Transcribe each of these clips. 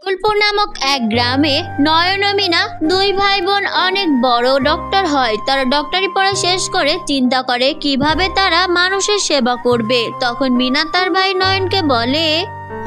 বকুলপুর নামক এক গ্রামে নয়ন ও মিনা দুই ভাই বোন অনেক বড় ডক্টর হয়। তারা ডক্টরি পড়া শেষ করে চিন্তা করে কিভাবে তারা মানুষের সেবা করবে। তখন মিনা তার ভাই নয়নকে বলে,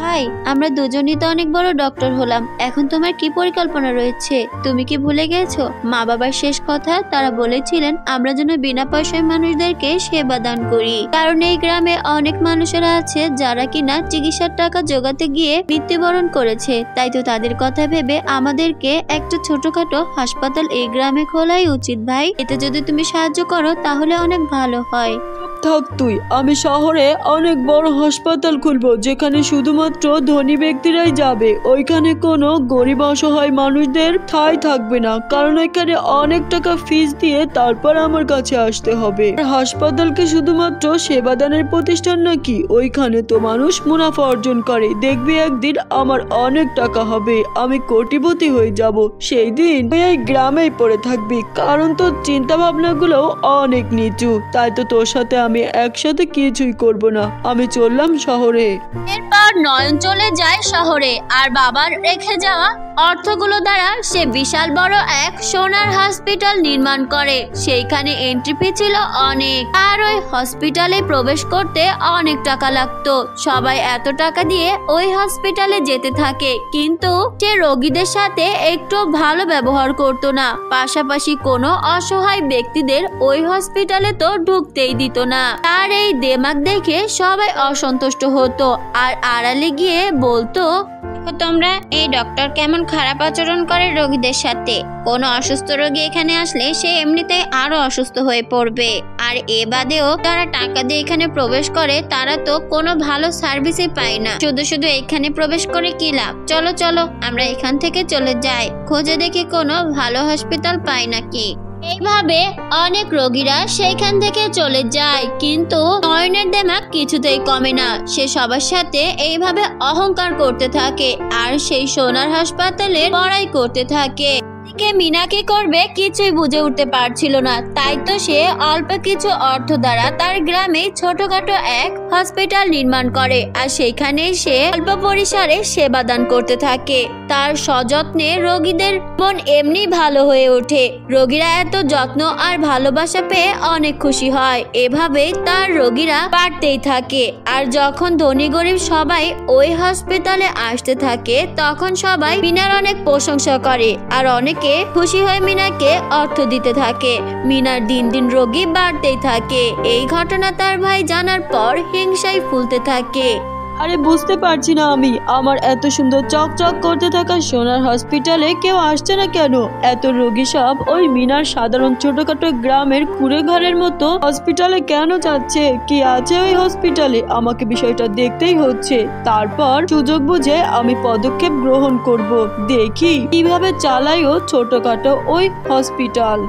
ভাই, আমরা দুজনই তো অনেক বড় ডক্টর হলাম, এখন তোমার কি পরিকল্পনা রয়েছে? তুমি কি ভুলে গেছো মা বাবার শেষ কথা? তারা বলেছিলেন আমরা যেন বিনা পয়সায় মানুষদেরকে সেবা দান করি, কারণ এই গ্রামে অনেক মানুষেরা আছে যারা কিনা চিকিৎসার টাকা জোগাতে গিয়ে মৃত্যুবরণ করেছে। তাই তো তাদের কথা ভেবে আমাদেরকে একটা ছোটখাটো হাসপাতাল এই গ্রামে খোলাই উচিত ভাই। এতে যদি তুমি সাহায্য করো তাহলে অনেক ভালো হয়। থাক তুই, আমি শহরে অনেক বড় হাসপাতাল খুলবো যেখানে শুধুমাত্র ধনী ব্যক্তিরাই যাবে। ওইখানে কোনো গরিব অসহায় মানুষদের ঠাঁই থাকবে না, কারণ এখানে অনেক টাকা ফিস দিয়ে তারপর আমার কাছে আসতে হবে। হাসপাতালকে শুধুমাত্র সেবাদানের প্রতিষ্ঠান নাকি? ওইখানে তো মানুষ মুনাফা অর্জন করে। দেখবি একদিন আমার অনেক টাকা হবে, আমি কোটিপতি হয়ে যাব। সেই দিন এই গ্রামেই পড়ে থাকবি, কারণ তোর চিন্তা ভাবনাগুলো অনেক নিচু। তাই তো তোর সাথে আমি একসাথে কিছুই করব না, আমি চললাম শহরে। এরপর নয়ন চলে যায় শহরে আর বাবার রেখে যাওয়া অর্থগুলো দ্বারা সে বিশাল বড় এক সোনার হসপিটাল নির্মাণ করে। সেইখানে এন্ট্রি ফি ছিল অনেক, আর ওই হসপিটালে প্রবেশ করতে অনেক টাকা লাগতো। সবাই এত টাকা দিয়ে ওই হসপিটালে যেতে থাকে, কিন্তু সে রোগীদের সাথে একটু ভালো ব্যবহার করতো না। পাশাপাশি কোনো অসহায় ব্যক্তিদের ওই হসপিটালে তো ঢুকতেই দিত না। তার এই দেমাগ দেখে সবাই অসন্তুষ্ট হতো আর আড়ালে গিয়ে বলতো, তোমরা এই ডক্টর কেমন খারাপ আচরণ করে রোগীদের সাথে। কোনো অসুস্থ রোগী এখানে আসলে সে এমনিতেই আরো অসুস্থ হয়ে পড়বে। আর এ বাদেও যারা টাকা দিয়ে এখানে প্রবেশ করে তারা তো কোনো ভালো সার্ভিসই পায় না। শুধু শুধু এখানে প্রবেশ করে কি লাভ? চলো চলো আমরা এখান থেকে চলে যাই, খোঁজে দেখি কোনো ভালো হসপিটাল পাই নাকি। এইভাবে অনেক রোগীরা সেইখান থেকে চলে যায়, কিন্তু নয়নের দেমাগ কিছুতেই কমে না। সে সবার সাথে এইভাবে অহংকার করতে থাকে আর সেই সোনার হাসপাতালে বড়াই করতে থাকে। মিনা কি করবে কিছুই বুঝে উঠতে পারছিল না। তাই তো সে অল্প কিছু অর্থ দ্বারা তার গ্রামে ছোটখাটো এক হসপিটাল নির্মাণ করে আর সেখানে সে অল্প পরিসরে সেবা দান করতে থাকে। তার সযত্নে রোগীদের মন এমনি ভালো হয়ে ওঠে। রোগীরা এত যত্ন আর ভালোবাসা পেয়ে অনেক খুশি হয়। এভাবেই তার রোগীরা বাড়তেই থাকে। আর যখন ধনী গরিব সবাই ওই হসপিটালে আসতে থাকে তখন সবাই মিনার অনেক প্রশংসা করে আর অনেক খুশি হয়ে মিনাকে অর্থ দিতে থাকে। মিনার দিন দিন রোগী বাড়তেই থাকে। এই ঘটনা তার ভাই জানার পর হিংসায় ফুলতে থাকে। আরে বুঝতে পারছি না আমি, আমার এত সুন্দর চকচক করতে থাকা সোনার হসপিটালে কেউ আসছে না কেন? এত রোগী সব ওই মিনার সাধারণ ছোটখাটো গ্রামের কুড়ে ঘরের মতো হসপিটালে কেন যাচ্ছে? কি আছে ওই হসপিটালে? আমাকে বিষয়টা দেখতেই হচ্ছে, তারপর সুযোগ বুঝে আমি পদক্ষেপ গ্রহণ করব। দেখি কিভাবে চালাই ও ছোটখাটো ওই হসপিটাল।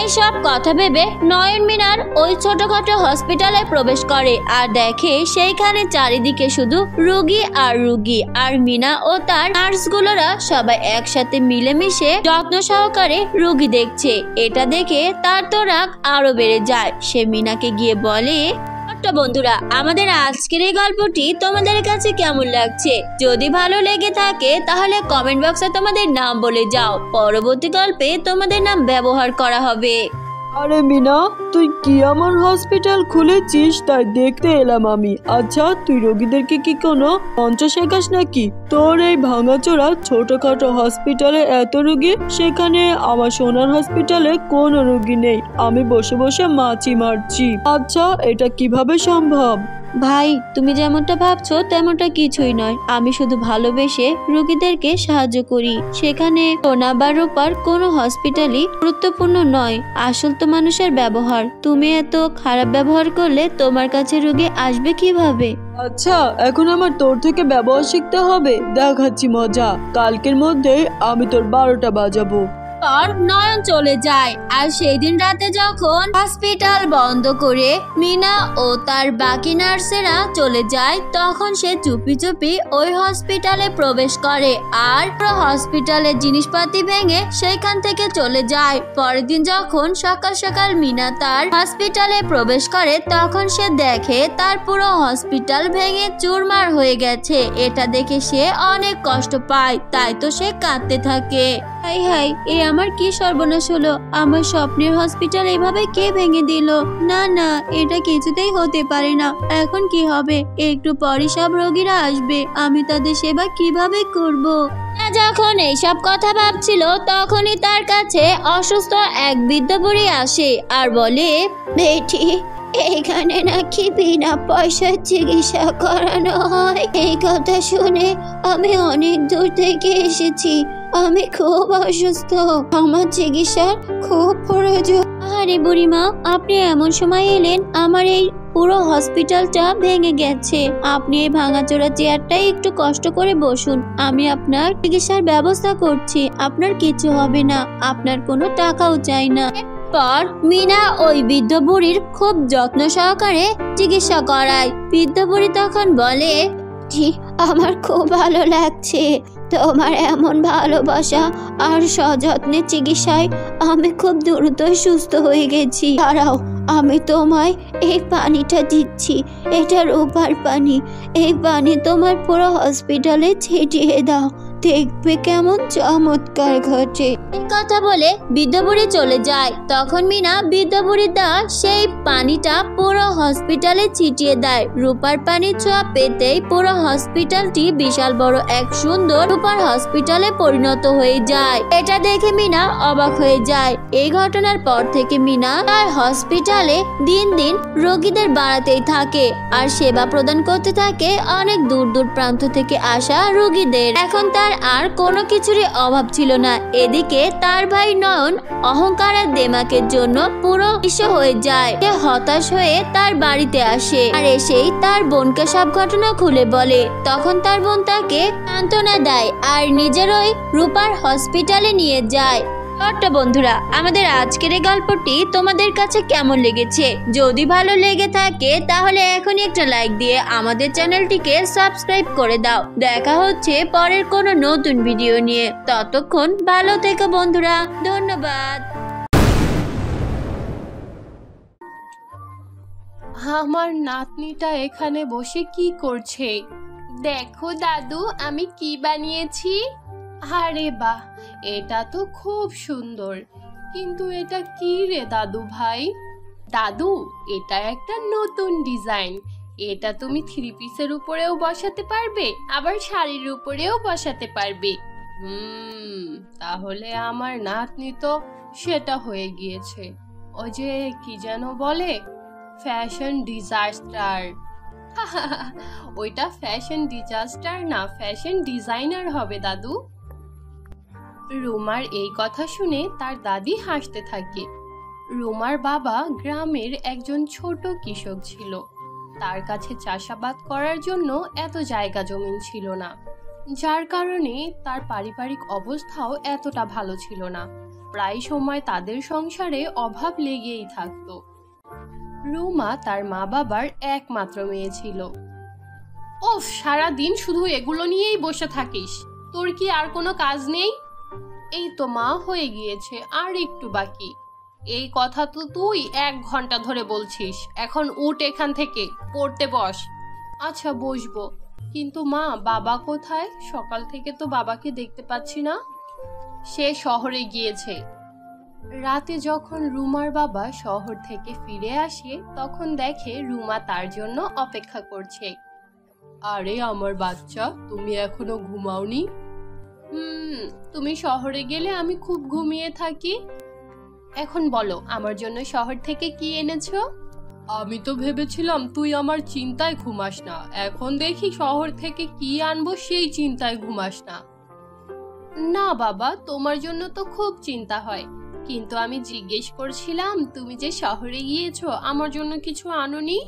এইসব কথা ভেবে নয়ন মিনার ওই ছোটখাটো হসপিটালে প্রবেশ করে আর দেখে সেইখানে চারিদিকে শুধু রোগী আর রোগী। আর মিনা ও তার নার্সগুলোরা সবাই একসাথে মিলেমিশে যত্ন সহকারে রোগী দেখছে। এটা দেখে তার তো রাগ আরো বেড়ে যায়। সে মিনাকে গিয়ে বলে, বন্ধুরা, আমাদের আজকের এই গল্পটি তোমাদের কাছে কেমন লাগছে? যদি ভালো লেগে থাকে তাহলে কমেন্ট বক্সে তোমাদের নাম বলে যাও, পরবর্তী গল্পে তোমাদের নাম ব্যবহার করা হবে। আরে মিনা, তুই কি আমার হসপিটাল খুলেছিস তাই দেখতে এলাম আমি। আচ্ছা, তুই রোগীদেরকে কি কোনো মঞ্চ শেখাস নাকি? তোর এই ভাঙাচোরা ছোটখাটো হসপিটালে এত রোগী, সেখানে আমার সোনার হসপিটালে কোনো রোগী নেই। আমি বসে বসে মাছি মারছি। আচ্ছা, এটা কিভাবে সম্ভব? ভাই, তুমি যেমনটা ভাবছো তেমনটা কিছুই নয়। আমি শুধু ভালোবেসে রোগীদেরকে সাহায্য করি। সেখানে সোনা বা রূপার কোনো হসপিটালই গুরুত্বপূর্ণ নয়, আসল তো মানুষের ব্যবহার। তুমি এত খারাপ ব্যবহার করলে তোমার কাছে রোগী আসবে কিভাবে? আচ্ছা, এখন আমার তোর থেকে ব্যবহার শিখতে হবে। দেখাচ্ছি মজা। কালকের মধ্যে আমি তোর 12টা বাজাবো। পর নয়ন চলে যায়। আর সেই দিন রাতে যখন হসপিটাল বন্ধ করে মিনা ও তার বাকি নার্সেরা চলে যায়, তখন সে চুপি চুপি ওই হসপিটালে প্রবেশ করে আর পুরো হসপিটালের জিনিসপাতি ভেঙে সেইখান থেকে চলে যায়। পরের দিন যখন সকাল সকাল মিনা তার হসপিটালে প্রবেশ করে, তখন সে দেখে তার পুরো হসপিটাল ভেঙে চুরমার হয়ে গেছে। এটা দেখে সে অনেক কষ্ট পায়, তাই তো সে কাঁদতে থাকে। হাই হাই, এ আমার কি সর্বনাশ হলো! আমার স্বপ্নের হসপিটাল এভাবে কে ভেঙে দিল? না না, এটা কিছুতেই হতে পারে না। এখন কি হবে? একটু পরে সব রোগীরা আসবে, আমি তাদের সেবা কিভাবে করব? যখন এইসব কথা ভাবছিল, তখনই তার কাছে অসুস্থ এক বৃদ্ধ বুড়ি আসে আর বলে, বেটি, এখানে নাকি বিনা পয়সায় চিকিৎসা করানো হয়। এই কথা শুনে আমি অনেক দূর থেকে এসেছি। আমি খুব অসুস্থ, আমার চিকিৎসার খুব প্রয়োজন। আরে বুড়িমা, আপনি এমন সময় এলেন, আমার এই পুরো হসপিটালটা ভেঙে গেছে। আপনি এই ভাঙাচোরা চেয়ারটাই একটু কষ্ট করে বসুন, আমি আপনার চিকিৎসার ব্যবস্থা করছি। আপনার কিছু হবে না, আপনার কোনো টাকাও চাই না। পর মিনা ওই বৃদ্ধ বুড়ির খুব যত্ন সহকারে চিকিৎসা করায়। বৃদ্ধ বুড়ি তখন বলে, জি, আমার খুব ভালো লাগছে তোমার এমন ভালোবাসা আর সযত্নে চিকিৎসায়। আমি খুব দ্রুতই সুস্থ হয়ে গেছি। দাঁড়াও, আমি তোমায় এই পানিটা দিচ্ছি, এটা রূপার পানি। এই পানি তোমার পুরো হসপিটালে ছিটিয়ে দাও, দেখবে কেমন চমৎকার ঘটে। এই কথা বলে বৃদ্ধ বুড়ি চলে যায়। তখন মিনা বৃদ্ধ বুড়ির দেওয়া সেই পানিটা পুরো হসপিটালে ছিটিয়ে দেয়। রূপার পানি ছোঁয়া পেতেই পুরো হসপিটালটি বিশাল বড় এক সুন্দর রূপার হসপিটালে পরিণত হয়ে যায়। এটা দেখে মিনা অবাক হয়ে যায়। এই ঘটনার পর থেকে মিনা তার হসপিটালে দিন দিন রোগীদের বাড়াতেই থাকে আর সেবা প্রদান করতে থাকে অনেক দূর দূর প্রান্ত থেকে আসা রোগীদের। এখন তার আর কোনো কিছুরই অভাব ছিল না। এদিকে তার ভাই নয়ন অহংকারের দেমাকের জন্য পুরো নিঃস্ব হয়ে যায়। সে হতাশ হয়ে তার বাড়িতে আসে আর এসেই তার বোনকে সব ঘটনা খুলে বলে। তখন তার বোন তাকে সান্ত্বনা দেয় আর নিজের ওই রূপার হসপিটালে নিয়ে যায়। ছোট্ট বন্ধুরা, আমাদের আজকের এই গল্পটি তোমাদের কাছে কেমন লেগেছে? যদি ভালো লেগে থাকে তাহলে এখনই একটা লাইক দিয়ে আমাদের চ্যানেলটিকে সাবস্ক্রাইব করে দাও। দেখা হচ্ছে পরের কোনো নতুন ভিডিও নিয়ে। ততক্ষণ ভালো থেকো বন্ধুরা, ধন্যবাদ। আমার নাতনিটা এখানে বসে কি করছে? দেখো দাদু, আমি কি বানিয়েছি। আরে বাহ, এটা তো খুব সুন্দর। কিন্তু এটা কি রে দাদু ভাই? দাদু, এটা একটা নতুন ডিজাইন। এটা তুমি থ্রি পিসের উপরেও বসাতে পারবে, আবার শাড়ির উপরেও বসাতে পারবে। তাহলে আমার নাতনি তো সেটা হয়ে গিয়েছে। ওই যে কি যেন বলে, ফ্যাশন ডিজাস্টার। ওইটা ফ্যাশন ডিজাস্টার না, ফ্যাশন ডিজাইনার হবে দাদু। রুমার এই কথা শুনে তার দাদি হাসতে থাকে। রুমার বাবা গ্রামের একজন ছোট কৃষক ছিল। তার কাছে চাষাবাদ করার জন্য এত জায়গা জমিন ছিল না, যার কারণে তার পারিবারিক অবস্থাও এতটা ভালো ছিল না। প্রায় সময় তাদের সংসারে অভাব লেগেই থাকতো। রুমা তার মা বাবার একমাত্র মেয়ে ছিল। ওফ, সারাদিন শুধু এগুলো নিয়েই বসে থাকিস, তোর কি আর কোনো কাজ নেই? এই তো মা, হয়ে গিয়েছে, আর একটু বাকি। এই কথা তো তুই 1 ঘন্টা ধরে বলছিস। এখন উঠ এখান থেকে, পড়তে বস। আচ্ছা বসবো, কিন্তু মা, বাবা কোথায়? সকাল থেকে তো বাবাকে দেখতে পাচ্ছি না। সে শহরে গিয়েছে। রাতে যখন রুমার বাবা শহর থেকে ফিরে আসে, তখন দেখে রুমা তার জন্য অপেক্ষা করছে। আরে আমার বাচ্চা, তুমি এখনো ঘুমাওনি? তুমি শহরে গেলে আমি খুব ঘুমিয়ে থাকি। এখন বলো, আমার জন্য শহর থেকে কি এনেছো? আমি তো ভেবেছিলাম তুই আমার চিন্তায় ঘুমাস না, এখন দেখি শহর থেকে কি আনবো সেই চিন্তায় ঘুমাস না। না বাবা, তোমার জন্য তো খুব চিন্তা হয়, কিন্তু আমি জিজ্ঞেস করছিলাম তুমি যে শহরে গিয়েছো, আমার জন্য কিছু আনোনি?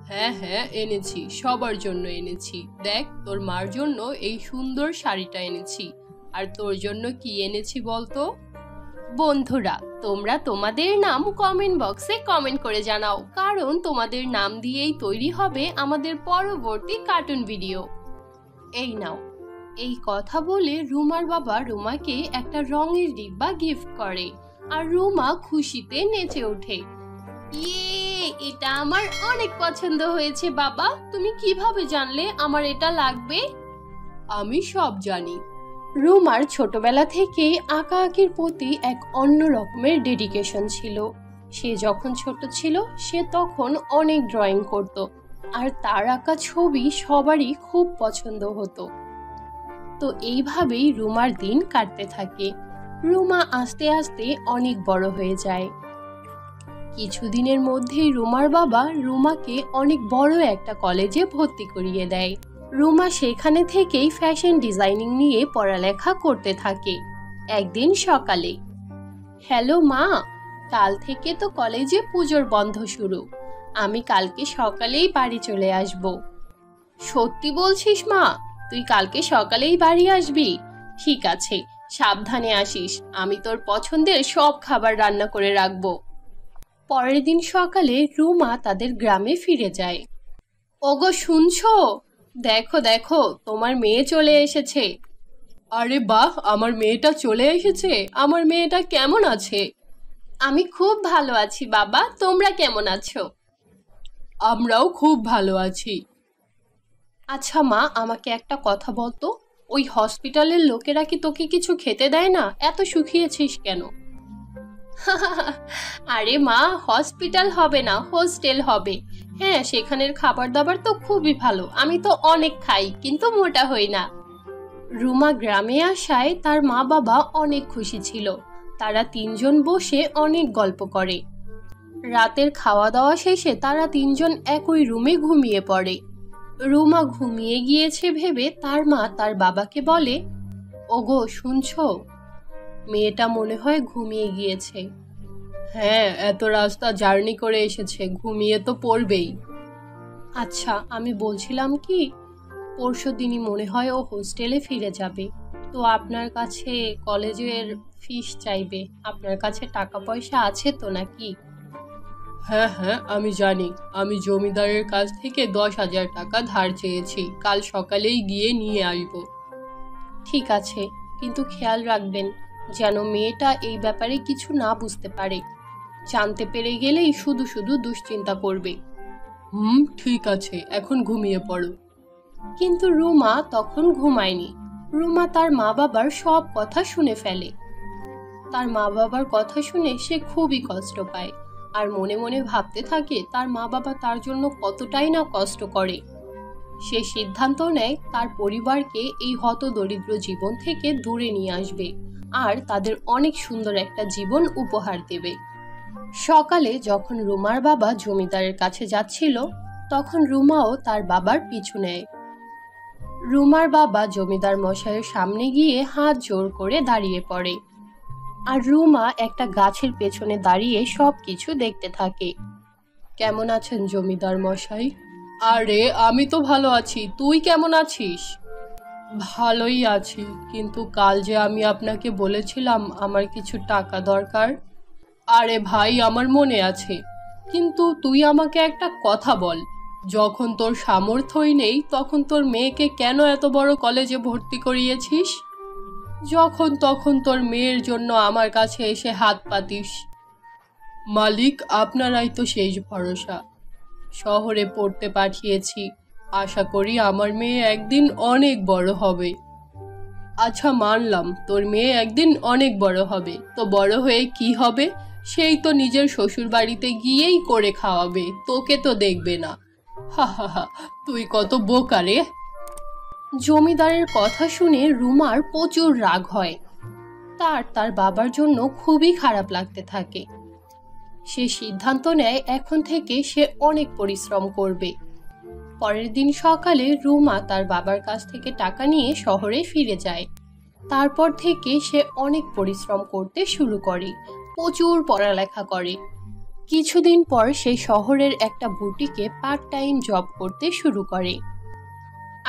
হ্যাঁ হ্যাঁ, এনেছি, সবার জন্য এনেছি। দেখ, তোর মার জন্য এই সুন্দর শাড়িটা এনেছি। আর তোর জন্য কি এনেছি বলতো? বন্ধুরা, তোমরা তোমাদের নাম কমেন্ট বক্সে কমেন্ট করে জানাও, কারণ তোমাদের নাম দিয়েই তৈরি হবে আমাদের পরবর্তী কার্টুন ভিডিও। এই নাও। এই কথা বলে রুমার বাবা রুমাকে একটা রঙের ডিব্বা গিফট করে, আর রুমা খুশিতে নেচে ওঠে। ইয়ে, এটা আমার অনেক পছন্দ হয়েছে বাবা। তুমি কিভাবে জানলে আমার এটা লাগবে? আমি সব জানি। রুমার ছোটবেলা থেকেই আঁকাআঁকির প্রতি এক অন্য রকমের ডেডিকেশন ছিল। সে যখন ছোট ছিল সে তখন অনেক ড্রয়িং করত, আর তার আঁকা ছবি সবারই খুব পছন্দ হতো। তো এইভাবেই রুমার দিন কাটতে থাকে। রুমা আস্তে আস্তে অনেক বড় হয়ে যায়। কিছুদিনের মধ্যেই রুমার বাবা রুমাকে অনেক বড় একটা কলেজে ভর্তি করিয়ে দেয়। রুমা সেখানে থেকেই ফ্যাশন ডিজাইনিং নিয়ে পড়ালেখা করতে থাকে। একদিন সকালে, হ্যালো মা, কাল থেকে তো কলেজে পুজোর বন্ধ শুরু। আমি কালকে সকালেই বাড়ি চলে আসব। সত্যি বলছিস মা? তুই কালকে সকালেই বাড়ি আসবি? ঠিক আছে, সাবধানে আসিস। আমি তোর পছন্দের সব খাবার রান্না করে রাখবো। পরের দিন সকালে রুমা তাদের গ্রামে ফিরে যায়। ওগো, শুনছো? দেখো দেখো, তোমার মেয়ে চলে এসেছে। আরে বাহ, আমার মেয়েটা চলে এসেছে। আমার মেয়েটা কেমন আছে? আমি খুব ভালো আছি বাবা, তোমরা কেমন আছো? আমরাও খুব ভালো আছি। আচ্ছা মা, আমাকে একটা কথা বলতো, ওই হসপিটালের লোকেরা কি তোকে কিছু খেতে দেয় না? এত শুকিয়েছিস কেন? আরে মা, হসপিটাল হবে না, হোস্টেল হবে। হ্যাঁ, সেখানের খাবার দাবার তো খুবই ভালো। আমি তো অনেক খাই, কিন্তু মোটা হই না। রুমা গ্রামে আসায় তার মা বাবা অনেক খুশি ছিল। তারা তিনজন বসে অনেক গল্প করে। রাতের খাওয়া দাওয়া শেষে তারা তিনজন একই রুমে ঘুমিয়ে পড়ে। রুমা ঘুমিয়ে গিয়েছে ভেবে তার মা তার বাবাকে বলে, ওগো শুনছো? মেয়েটা মনে হয় ঘুমিয়ে গিয়েছে। হ্যাঁ, এত রাস্তা জার্নি করে এসেছে, ঘুমিয়ে তো পড়বেই। আচ্ছা, আমি বলছিলাম কি, পরশুদিনই মনে হয় ও হোস্টেলে ফিরে যাবে। তো আপনার কাছে কলেজের ফিস চাইবে। আপনার কাছে টাকা পয়সা আছে তো নাকি? হ্যাঁ হ্যাঁ, আমি জানি। আমি জমিদারের কাছ থেকে 10,000 টাকা ধার চেয়েছি। কাল সকালেই গিয়ে নিয়ে আসব। ঠিক আছে, কিন্তু খেয়াল রাখবেন যেন মেয়েটা এই ব্যাপারে কিছু না বুঝতে পারে। জানতে পেরে গেলেই শুধু শুধু দুশ্চিন্তা করবে। ঠিক আছে, এখন ঘুমিয়ে পড়ো। কিন্তু রুমা তখন ঘুমায়নি। রুমা তার মা বাবার সব কথা শুনে ফেলে। তার মা বাবার কথা শুনে সে খুবই কষ্ট পায়, আর মনে মনে ভাবতে থাকে তার মা বাবা তার জন্য কতটাই না কষ্ট করে। সে সিদ্ধান্ত নেয় তার পরিবারকে এই হতদরিদ্র জীবন থেকে দূরে নিয়ে আসবে, আর তাদের অনেক সুন্দর একটা জীবন উপহার দেবে। সকালে যখন রুমার বাবা জমিদারের কাছে যাচ্ছিল, তখন রুমাও তার বাবার পিছু নেয়। রুমার বাবা জমিদার মশাইয়ের সামনে গিয়ে হাত জোড় করে দাঁড়িয়ে পড়ে, আর রুমা একটা গাছের পেছনে দাঁড়িয়ে সবকিছু দেখতে থাকে। কেমন আছেন জমিদার মশাই? আরে, আমি তো ভালো আছি। তুই কেমন আছিস? ভালোই আছি, কিন্তু কাল যে আমি আপনাকে বলেছিলাম আমার কিছু টাকা দরকার। আরে ভাই, আমার মনে আছে, কিন্তু তুই আমাকে একটা কথা বল। যখন তোর সামর্থ্যই নেই তখন তোর মেয়েকে কেন এত বড় কলেজে ভর্তি করিয়েছিস? যখন তখন তোর মেয়ের জন্য আমার কাছে এসে হাত পাতিস। মালিক, আপনারাই তো শেষ ভরসা। শহরে পড়তে পাঠিয়েছি, আশা করি আমার মেয়ে একদিন অনেক বড় হবে। আচ্ছা, মানলাম তোর মেয়ে একদিন অনেক বড় হবে, তো বড় হয়ে কি হবে? সেই তো নিজের শ্বশুর বাড়িতে গিয়েই করে খাওয়াবে, তোকে তো দেখবে না। হা হা হা, তুই কত বোকা রে। জমিদারের কথা শুনে রুমার প্রচুর রাগ হয়। তার বাবার জন্য খুবই খারাপ লাগতে থাকে। সে সিদ্ধান্ত নেয় এখন থেকে সে অনেক পরিশ্রম করবে। পরের দিন সকালে রুমা তার বাবার কাছ থেকে টাকা নিয়ে শহরে ফিরে যায়। তারপর থেকে সে অনেক পরিশ্রম করতে শুরু করে, প্রচুর পড়ালেখা করে। কিছুদিন পর সে শহরের একটা বুটিকে পার্ট টাইম জব করতে শুরু করে,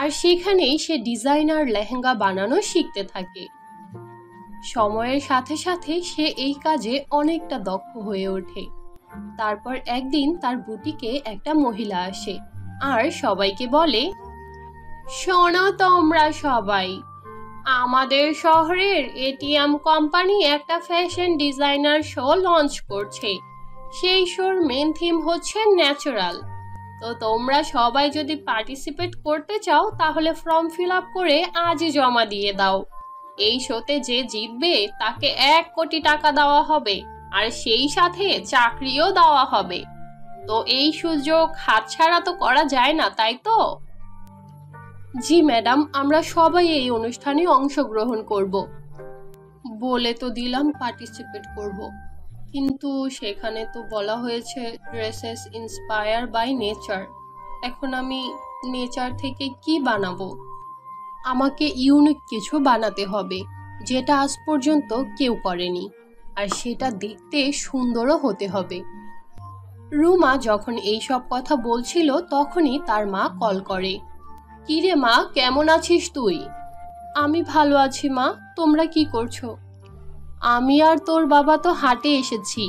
আর সেখানেই সে ডিজাইনার লেহেঙ্গা বানানো শিখতে থাকে। সময়ের সাথে সাথে সে এই কাজে অনেকটা দক্ষ হয়ে ওঠে। তারপর একদিন তার বুটিকে একটা মহিলা আসে আর সবাইকে বলে, শোনো তোমরা সবাই, আমাদের শহরের এটিএম কোম্পানি একটা ফ্যাশন ডিজাইনার শো লঞ্চ করছে। সেই শোর মেন থিম হচ্ছে ন্যাচারাল। তো তোমরা সবাই যদি পার্টিসিপেট করতে চাও তাহলে ফর্ম ফিল আপ করে আজই জমা দিয়ে দাও। এই শোতে যে জিতবে তাকে 1 কোটি টাকা দেওয়া হবে আর সেই সাথে চাকরিও দেওয়া হবে। তো এই সুযোগ হাতছাড়া তো করা যায় না, তাই তো? জি ম্যাডাম, আমরা সবাই এই অনুষ্ঠানে অংশগ্রহণ করব। বলে তো দিলাম পার্টিসিপেট করব, কিন্তু সেখানে তো বলা হয়েছে ড্রেসেস ইন্সপায়ার বাই নেচার। এখন আমি নেচার থেকে কি বানাবো? আমাকে ইউনিক কিছু বানাতে হবে যেটা আজ পর্যন্ত কেউ করেনি, আর সেটা দেখতে সুন্দরও হতে হবে। রুমা যখন এই সব কথা বলছিল তখনই তার মা কল করে। কিরে মা, কেমন আছিস তুই? আমি ভালো আছি মা, তোমরা কি করছো? আমি আর তোর বাবা তো হাটে এসেছি।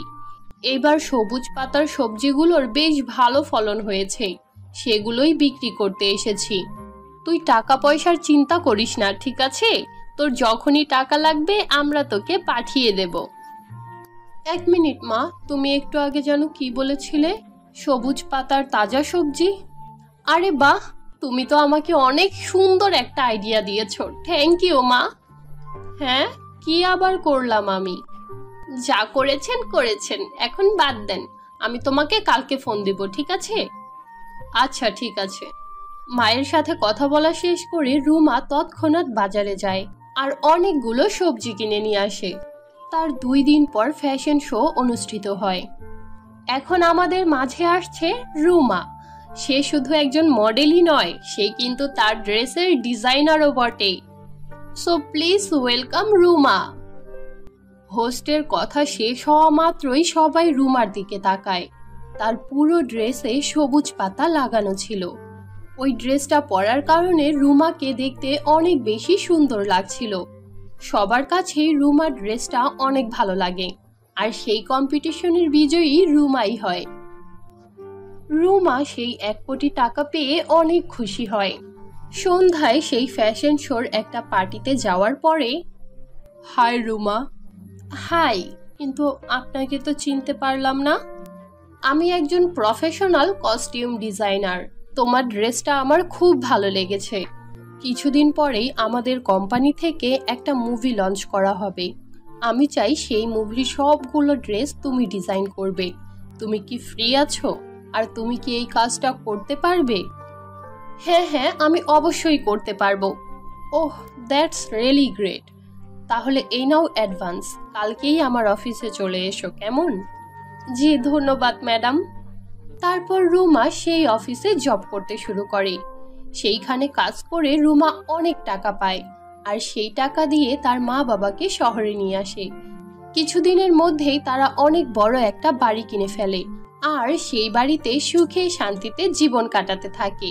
এবার সবুজ পাতার সবজিগুলোর বেশ ভালো ফলন হয়েছে, সেগুলোই বিক্রি করতে এসেছি। তুই টাকা পয়সার চিন্তা করিস না, ঠিক আছে? তোর যখনই টাকা লাগবে আমরা তোকে পাঠিয়ে দেব। 1 মিনিট মা, তুমি একটু আগে যেন কি বলেছিলে? সবুজ পাতার তাজা সবজি? আরে বাহ, তুমি তো আমাকে অনেক সুন্দর একটা আইডিয়া দিয়েছো। থ্যাংক ইউ মা। হ্যাঁ, কি আবার করলাম আমি? যা করেছেন করেছেন, এখন বাদ দেন। আমি তোমাকে কালকে ফোন দেব, ঠিক আছে? আচ্ছা ঠিক আছে। মায়ের সাথে কথা বলা শেষ করে রুমা তৎক্ষণাৎ বাজারে যায় আর অনেকগুলো সবজি কিনে নিয়ে আসে। তার 2 দিন পর ফ্যাশন শো অনুষ্ঠিত হয়। এখন আমাদের মাঝে আসছে রুমা। সে শুধু একজন মডেলই নয়, সে কিন্তু তার ড্রেসের ডিজাইনারও বটে। So please welcome Ruma. হোস্টের কথা শেষ হওয়া মাত্রই সবাই রুমার দিকে তাকায়। তার পুরো ড্রেসে সবুজ পাতা লাগানো ছিল। ওই ড্রেসটা পরার কারণে রুমাকে দেখতে অনেক বেশি সুন্দর লাগছিল। সবার কাছেই রুমার ড্রেসটা অনেক ভালো লাগে, আর সেই কম্পিটিশনের বিজয়ী রুমাই হয়। রুমা সেই 1 কোটি টাকা পেয়ে অনেক খুশি হয়। সন্ধ্যায় সেই ফ্যাশন শোর একটা পার্টিতে যাওয়ার পরে, হাই রুমা। হাই, কিন্তু আপনাকে তো চিনতে পারলাম না। আমি একজন প্রফেশনাল কস্টিউম ডিজাইনার। তোমার ড্রেসটা আমার খুব ভালো লেগেছে। কিছুদিন পরেই আমাদের কোম্পানি থেকে একটা মুভি লঞ্চ করা হবে। আমি চাই সেই মুভির সবগুলো ড্রেস তুমি ডিজাইন করবে। তুমি কি ফ্রি আছো? আর তুমি কি এই কাজটা করতে পারবে? হ্যাঁ হ্যাঁ, আমি অবশ্যই করতে পারবো। ওহ, দ্যাটস রিয়েলি গ্রেট। তাহলে এই নাও অ্যাডভান্স। কালকেই আমার অফিসে চলে এসো, কেমন? জি ধন্যবাদ ম্যাডাম। তারপর রুমা সেই অফিসে জব করতে শুরু করে। সেইখানে কাজ করে রুমা অনেক টাকা পায়, আর সেই টাকা দিয়ে তার মা বাবাকে শহরে নিয়ে আসে। কিছুদিনের মধ্যেই তারা অনেক বড় একটা বাড়ি কিনে ফেলে, আর সেই বাড়িতে সুখে শান্তিতে জীবন কাটাতে থাকে।